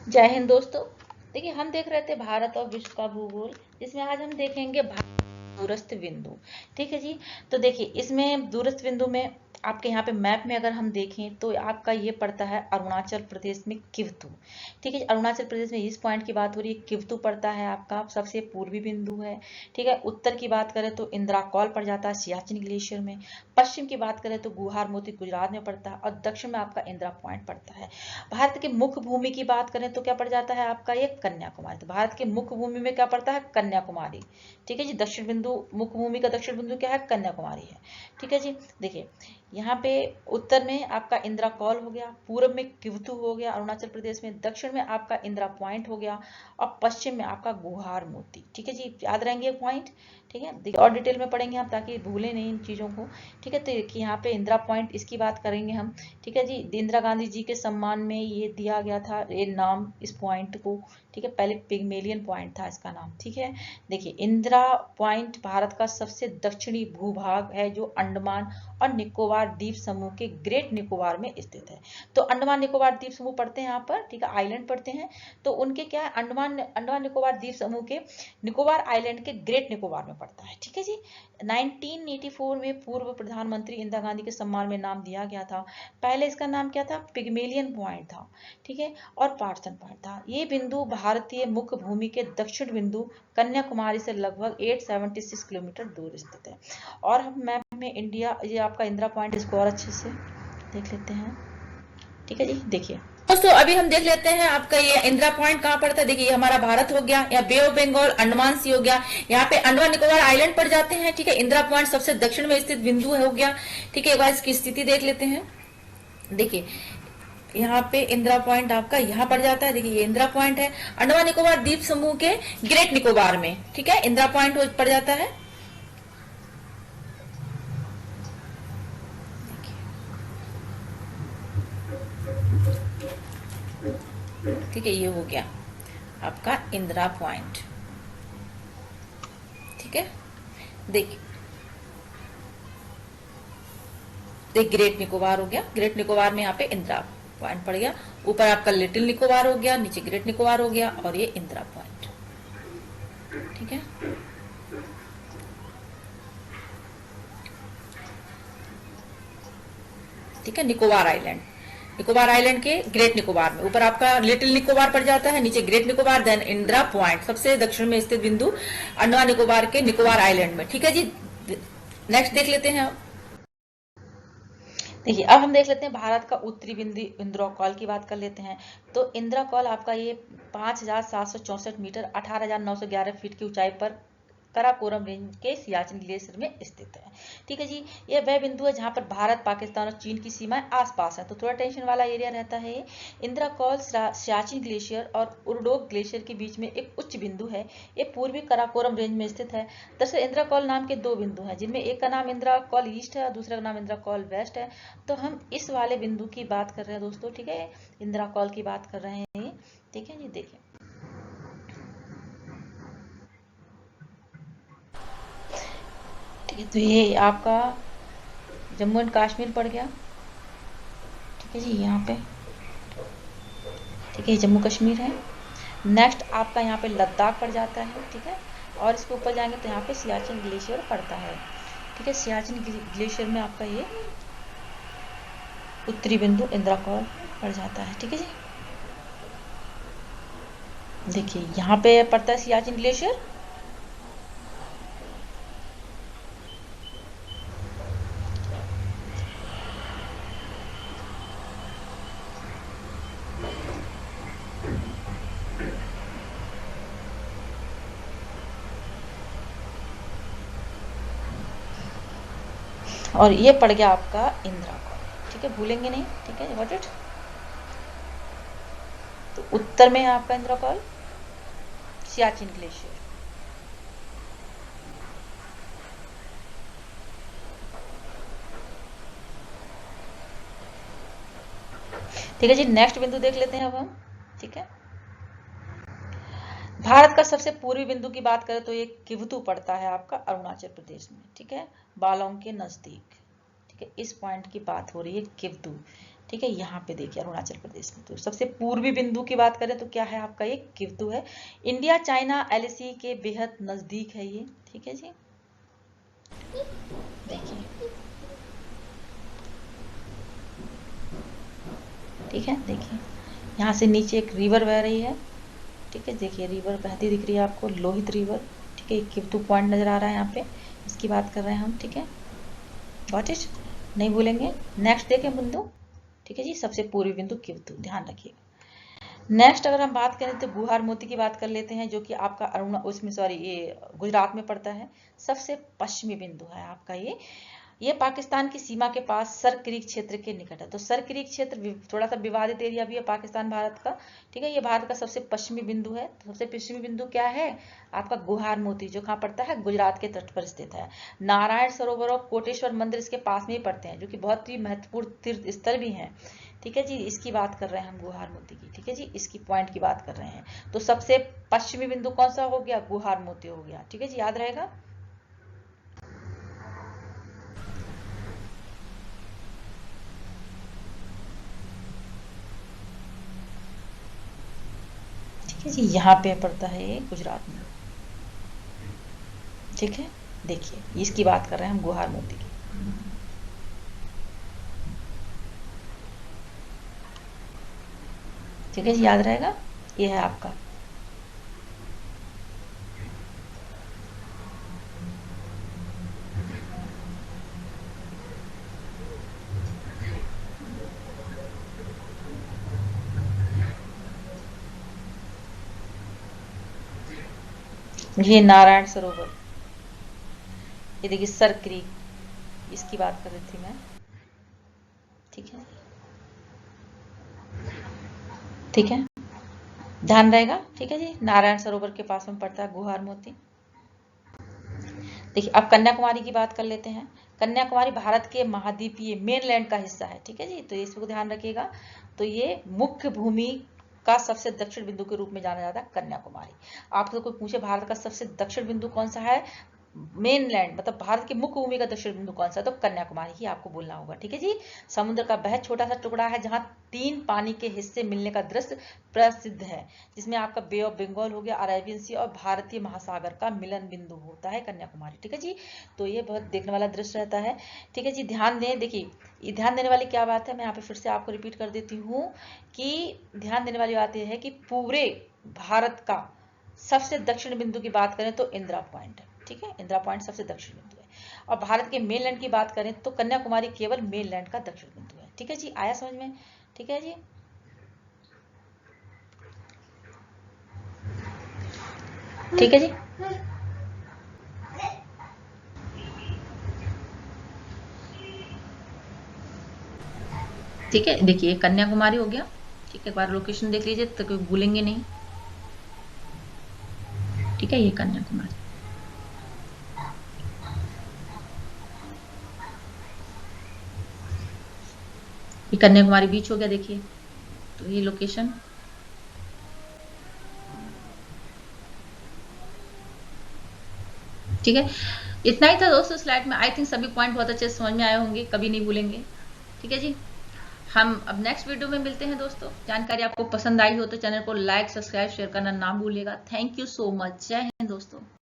जय हिंद दोस्तों। देखिए, हम देख रहे थे भारत और विश्व का भूगोल, जिसमें आज हम देखेंगे दूरस्थ बिंदु। ठीक है जी। तो देखिए, इसमें दूरस्थ बिंदु में आपके यहाँ पे मैप में अगर हम देखें तो आपका ये पड़ता है अरुणाचल प्रदेश में किवतु। ठीक है, अरुणाचल प्रदेश में इस पॉइंट की बात हो रही है, किवतु पड़ता है आपका सबसे पूर्वी बिंदु है। ठीक है, उत्तर की बात करें तो इंदिरा कॉल पड़ जाता है सियाचिन ग्लेशियर में। पश्चिम की बात करें तो गुहार मोती गुजरात में पड़ता है, और दक्षिण में आपका इंदिरा पॉइंट पड़ता है। भारत की मुख्य भूमि की बात करें तो क्या पड़ जाता है आपका ये कन्याकुमारी। तो भारत की मुख्य भूमि में क्या पड़ता है, कन्याकुमारी। ठीक है जी। दक्षिण बिंदु, मुख्य भूमि का दक्षिण बिंदु क्या है, कन्याकुमारी है। ठीक है जी। देखिए, यहाँ पे उत्तर में आपका इंदिरा कॉल हो गया, पूर्व में किवतु हो गया अरुणाचल प्रदेश में, दक्षिण में आपका इंदिरा पॉइंट हो गया, और पश्चिम में आपका गुहार मोती। ठीक है जी, याद रहेंगे पॉइंट। ठीक है, देखिए और डिटेल में पढ़ेंगे हम ताकि भूलें नहीं इन चीजों को। ठीक है, तो देखिए यहाँ पे इंदिरा पॉइंट, इसकी बात करेंगे हम। ठीक है जी, इंदिरा गांधी जी के सम्मान में ये दिया गया था ये नाम इस पॉइंट को। ठीक है, पहले पिग्मेलियन पॉइंट था इसका नाम। ठीक है, देखिए इंदिरा पॉइंट भारत का सबसे दक्षिणी भूभाग है, जो अंडमान और निकोबार द्वीप समूह के ग्रेट निकोबार में स्थित है। तो अंडमान निकोबार द्वीप समूह पड़ते हैं यहाँ पर। ठीक है, आइलैंड पड़ते हैं। तो उनके क्या है, अंडमान निकोबार द्वीप समूह के निकोबार आइलैंड के ग्रेट निकोबार में पड़ता है। ठीक है जी। 1984 में पूर्व प्रधानमंत्री इंदिरा गांधी के सम्मान में नाम दिया गया था। पहले इसका नाम क्या था, पिग्मेलियन पॉइंट था। ठीक है, और पार्सन पॉइंट था। ये बिंदु भारतीय मुख्य भूमि के दक्षिण बिंदु कन्याकुमारी से लगभग 876 किलोमीटर दूर स्थित है। और हम मैप में इंडिया, ये आपका इंदिरा पॉइंट, इसको और अच्छे से देख लेते हैं। ठीक है जी। देखिए दोस्तों, अभी हम देख लेते हैं आपका ये इंदिरा पॉइंट कहाँ पड़ता है। देखिए, ये हमारा भारत हो गया, या बे ऑफ बंगाल अंडमान सी हो गया, यहाँ पे अंडमान निकोबार आइलैंड पड़ जाते हैं। ठीक है, इंदिरा पॉइंट सबसे दक्षिण में स्थित बिंदु हो गया। ठीक है, एक बार इसकी स्थिति देख लेते हैं। देखिए, यहाँ पे इंदिरा पॉइंट आपका यहाँ पड़ जाता है। देखिए, ये इंदिरा पॉइंट है अंडमान निकोबार द्वीप समूह के ग्रेट निकोबार में। ठीक है, इंदिरा पॉइंट पड़ जाता है। ठीक है, ये हो गया आपका इंदिरा पॉइंट। ठीक है, देखिए ग्रेट निकोबार हो गया। ग्रेट निकोबार में यहाँ पे इंदिरा पॉइंट पड़ गया। ऊपर आपका लिटिल निकोबार हो गया, नीचे ग्रेट निकोबार हो गया, और ये इंदिरा पॉइंट। ठीक है, ठीक है, निकोबार आइलैंड, निकोबार आइलैंड के ग्रेट निकोबार में ऊपर आपका लिटिल निकोबार पड़ जाता है, नीचे great Nicobar, then Indira point सबसे दक्षिण में स्थित बिंदु अंडमान निकोबार के निकोबार आइलैंड में। ठीक है जी। नेक्स्ट देख लेते हैं। देखिए, अब हम देख लेते हैं भारत का उत्तरी बिंदु इंदिरा कॉल की बात कर लेते हैं। तो इंदिरा कॉल आपका ये 5764 मीटर 18911 फीट की ऊंचाई पर कराकोरम रेंज के सियाचिन ग्लेशियर में स्थित है। ठीक है जी, ये वह बिंदु है जहां पर भारत, पाकिस्तान और चीन की सीमाएं आसपास है, तो थोड़ा टेंशन वाला एरिया रहता है। इंदिरा कॉल सियाचिन ग्लेशियर और उरडोक ग्लेशियर के बीच में एक उच्च बिंदु है। ये पूर्वी कराकोरम रेंज में स्थित है। दरअसल इंदिरा कॉल नाम के दो बिंदु हैं, जिनमें एक का नाम इंदिरा कॉल ईस्ट है और दूसरे का नाम इंदिरा कॉल वेस्ट है। तो हम इस वाले बिंदु की बात कर रहे हैं दोस्तों। ठीक है, इंदिरा कॉल की बात कर रहे हैं। ठीक है जी। देखिए, ठीक है, तो ये आपका जम्मू एंड कश्मीर पड़ गया। ठीक है जी, यहाँ पे ठीक है, जम्मू कश्मीर है। नेक्स्ट आपका यहाँ पे लद्दाख पड़ जाता है। ठीक है, और इसके ऊपर जाएंगे तो यहाँ पे सियाचिन ग्लेशियर पड़ता है। ठीक है, सियाचिन ग्लेशियर में आपका ये उत्तरी बिंदु इंदिरा कॉल पड़ जाता है। ठीक है जी। देखिए, यहाँ पे पड़ता है सियाचिन ग्लेशियर। और ये पड़ गया आपका इंदिरा कॉल। ठीक है, भूलेंगे नहीं। ठीक है, गॉट इट। तो उत्तर में है आपका इंदिरा कॉल सियाचिन ग्लेशियर। ठीक है जी, नेक्स्ट बिंदु देख लेते हैं अब हम। ठीक है, भारत का सबसे पूर्वी बिंदु की बात करें तो ये किवतु पड़ता है आपका अरुणाचल प्रदेश में। ठीक है, बालोंग के नजदीक। ठीक है, इस पॉइंट की बात हो रही है, किवतु। ठीक है, यहाँ पे देखिए अरुणाचल प्रदेश में। तो सबसे पूर्वी बिंदु की बात करें तो क्या है आपका, ये किवतु है। इंडिया चाइना एलएसी के बेहद नजदीक है ये। ठीक है जी, देखिए ठीक है, देखिए यहाँ से नीचे एक रिवर बह रही है। ठीक है, देखिए रिवर बहती दिख रही है आपको, लोहित रिवर। ठीक है, किवतु पॉइंट नजर आ रहा है यहाँ पे, इसकी बात कर रहे हैं हम। ठीक है, गॉट इट, नहीं भूलेंगे। नेक्स्ट देखें बिंदु। ठीक है जी, सबसे पूर्वी बिंदु किवतु, ध्यान रखिएगा। नेक्स्ट अगर हम बात करें तो गुहार मोती की बात कर लेते हैं, जो कि आपका उसमें सॉरी ये गुजरात में पड़ता है। सबसे पश्चिमी बिंदु है आपका ये पाकिस्तान की सीमा के पास सर क्रीक क्षेत्र के निकट है। तो सर क्रीक क्षेत्र थोड़ा सा विवादित एरिया भी है पाकिस्तान भारत का। ठीक है, ये भारत का सबसे पश्चिमी बिंदु है। तो सबसे पश्चिमी बिंदु क्या है आपका, गुहार मोती, जो कहाँ पड़ता है, गुजरात के तट पर स्थित है। नारायण सरोवर और कोटेश्वर मंदिर इसके पास में ही पड़ते हैं, जो कि बहुत ही महत्वपूर्ण तीर्थ स्थल भी हैं। ठीक है जी, इसकी बात कर रहे हैं हम गुहार मोती की। ठीक है जी, इसकी पॉइंट की बात कर रहे हैं। तो सबसे पश्चिमी बिंदु कौन सा हो गया, गुहार मोती हो गया। ठीक है जी, याद रहेगा। ठीक है जी, यहाँ पे पड़ता है ये गुजरात में। ठीक है, देखिए इसकी बात कर रहे हैं हम गुहार मोती की। ठीक है जी, याद रहेगा, ये है आपका। ये नारायण सरोवर, ये देखिए सर क्रीक, इसकी बात कर रही थी मैं। ठीक है, ठीक है, ध्यान रहेगा। ठीक है जी, नारायण सरोवर के पास में पड़ता है गुहार मोती। देखिए अब कन्याकुमारी की बात कर लेते हैं। कन्याकुमारी भारत के महाद्वीपीय मेनलैंड का हिस्सा है। ठीक है जी, तो इसको ध्यान रखिएगा। तो ये मुख्य भूमि का सबसे दक्षिण बिंदु के रूप में जाना जाता है कन्याकुमारी। आपसे कोई पूछे भारत का सबसे दक्षिण बिंदु कौन सा है, मेनलैंड मतलब भारत की मुख्य भूमि का दक्षिण बिंदु कौन सा है, तो कन्याकुमारी ही आपको बोलना होगा। ठीक है जी, समुद्र का वह छोटा सा टुकड़ा है जहां 3 पानी के हिस्से मिलने का दृश्य प्रसिद्ध है, जिसमें आपका बे ऑफ बंगाल हो गया, अरेबियन सी और भारतीय महासागर का मिलन बिंदु होता है कन्याकुमारी। ठीक है जी, तो ये बहुत देखने वाला दृश्य रहता है। ठीक है जी, ध्यान दें। देखिए ये ध्यान देने वाली क्या बात है, मैं यहाँ पे फिर से आपको रिपीट कर देती हूँ कि ध्यान देने वाली बात यह है कि पूरे भारत का सबसे दक्षिण बिंदु की बात करें तो इंदिरा पॉइंट है। ठीक है, इंदिरा पॉइंट सबसे दक्षिण बिंदु है। और भारत के मेनलैंड की बात करें तो कन्याकुमारी केवल मेनलैंड का दक्षिण बिंदु है। ठीक है जी, आया समझ में। ठीक है जी, ठीक है जी, ठीक है। देखिए कन्याकुमारी हो गया। ठीक है, एक बार लोकेशन देख लीजिए तो भूलेंगे नहीं। ठीक है, ये कन्याकुमारी, ये कन्याकुमारी बीच हो गया। देखिए तो ये लोकेशन। ठीक है, इतना ही था दोस्तों स्लाइड में। आई थिंक सभी पॉइंट बहुत अच्छे से समझ में आए होंगे, कभी नहीं भूलेंगे। ठीक है जी, हम अब नेक्स्ट वीडियो में मिलते हैं दोस्तों। जानकारी आपको पसंद आई हो तो चैनल को लाइक सब्सक्राइब शेयर करना ना भूलिएगा। थैंक यू सो मच, जय हिंद दोस्तों।